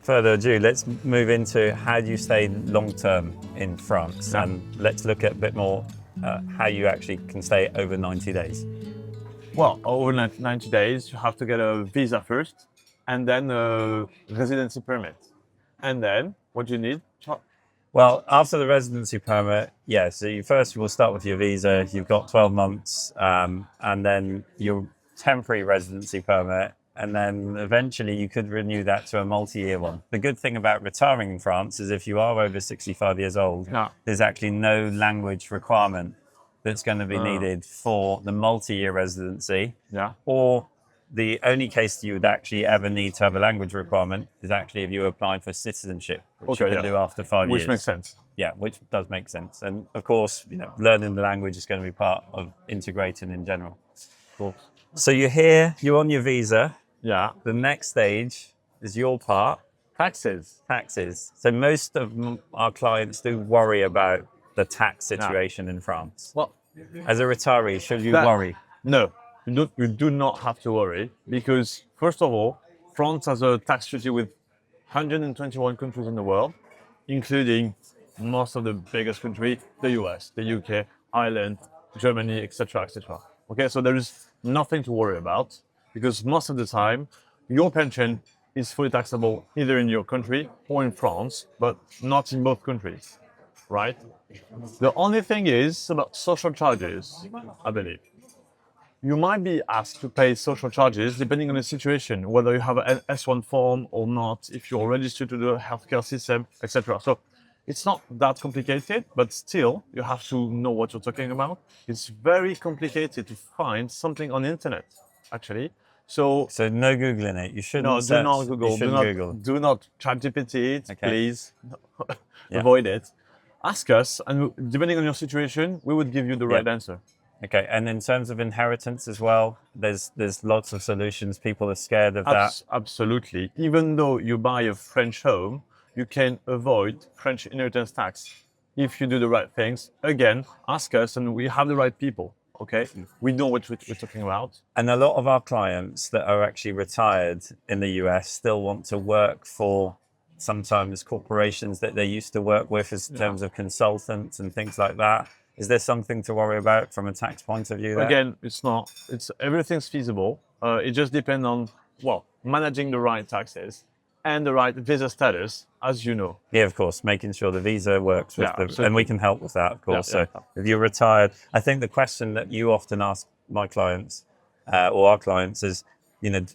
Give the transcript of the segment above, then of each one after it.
further ado, let's move into how do you stay long-term in France, and let's look at a bit more how you actually can stay over 90 days. Well, over 90 days, you have to get a visa first, and then a residency permit. And then, what do you need? Well, after the residency permit, yeah, so you first will start with your visa, you've got 12 months, and then your temporary residency permit, and then eventually you could renew that to a multi-year one. The good thing about retiring in France is if you are over 65 years old, there's actually no language requirement that's going to be needed for the multi-year residency. Or the only case you would actually ever need to have a language requirement is actually if you're applying for citizenship, which you can do after 5 years. Which makes sense. Yeah, which does make sense. And of course, learning the language is going to be part of integrating in general. Cool. So you're here, you're on your visa. Yeah. The next stage is your part. Taxes. So most of our clients do worry about the tax situation in France. Well, as a retiree, should you worry? No, you do not have to worry, because first of all, France has a tax treaty with 121 countries in the world, including most of the biggest countries, the US, the UK, Ireland, Germany, etc., etc. Okay, so there is nothing to worry about, because most of the time, your pension is fully taxable either in your country or in France, but not in both countries, right? The only thing is about social charges, I believe. You might be asked to pay social charges depending on the situation, whether you have an S1 form or not, if you're registered to the healthcare system, etc. So it's not that complicated, but still you have to know what you're talking about. It's very complicated to find something on the internet, actually. So no Googling it. You shouldn't. No, do not Google. Do not ChatGPT it, please. Avoid it. Ask us, and depending on your situation, we would give you the right answer. Okay, and in terms of inheritance as well, there's lots of solutions. People are scared of that. Absolutely. Even though you buy a French home, you can avoid French inheritance tax if you do the right things. Again, ask us, and we have the right people. Okay, we know what we're talking about. And a lot of our clients that are actually retired in the US still want to work for sometimes corporations that they used to work with in terms of consultants and things like that. Is there something to worry about from a tax point of view there? Again, it's not. Everything's feasible. It just depends on, managing the right taxes and the right visa status, as you know. Yeah, of course, making sure the visa works with and we can help with that, of course. So if you're retired, I think the question that you often ask my clients or our clients is,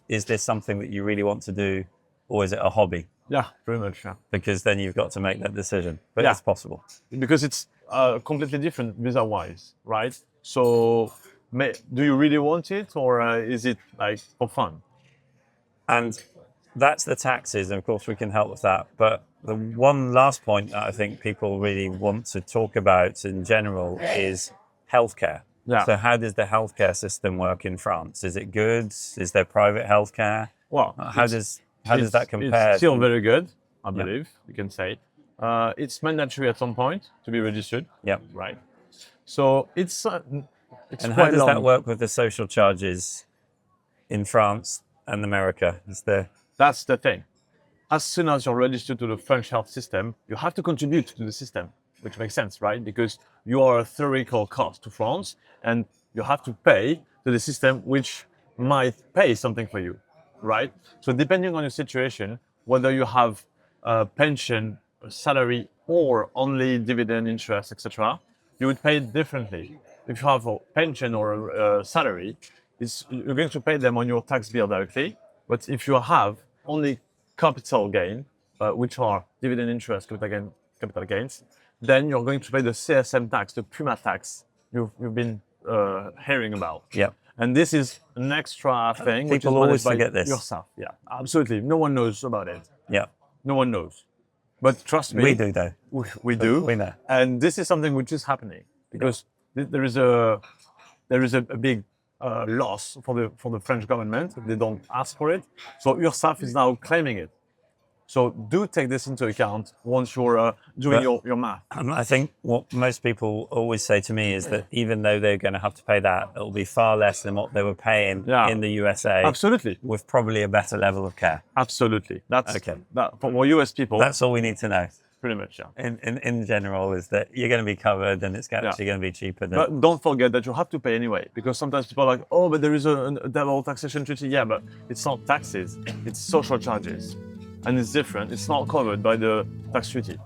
is this something that you really want to do, or is it a hobby? Yeah, pretty much, Because then you've got to make that decision, but it's possible. Because it's completely different visa-wise, right? So do you really want it, or is it like for fun? And that's the taxes, and of course we can help with that. But the one last point that I think people really want to talk about in general is healthcare. So how does the healthcare system work in France? Is it good? Is there private healthcare? Well, how does that compare? It's still very good, I believe, you can say. It's mandatory at some point to be registered. Yeah. Right. So it's and how does that work with the social charges in France and America? That's the thing. As soon as you're registered to the French health system, you have to contribute to the system, which makes sense, right? Because you are a theoretical cost to France, and you have to pay to the system, which might pay something for you, right? So depending on your situation, whether you have a pension, a salary, or only dividend, interest, etc., you would pay it differently. If you have a pension or a salary, you're going to pay them on your tax bill directly. But if you have only capital gain, which are dividend, interest, capital gains, then you're going to pay the CSM tax, the PUMA tax you've been hearing about. Yeah. And this is an extra thing. People always forget this. Yourself. Yeah, absolutely. No one knows about it. Yeah. No one knows. But trust me. We do, though. We do. We know. And this is something which is happening because there is a big loss for the French government. They don't ask for it. So URSSAF is now claiming it. So do take this into account once you're doing your math. I think what most people always say to me is that even though they're going to have to pay that, it'll be far less than what they were paying in the USA. Absolutely. With probably a better level of care. Absolutely. That's okay. That for US people. That's all we need to know. Pretty much, yeah. In general, is that you're going to be covered and it's actually going to be cheaper. But don't forget that you have to pay anyway, because sometimes people are like, oh, but there is a double taxation treaty. Yeah, but it's not taxes, it's social charges. And it's different. It's not covered by the tax treaty.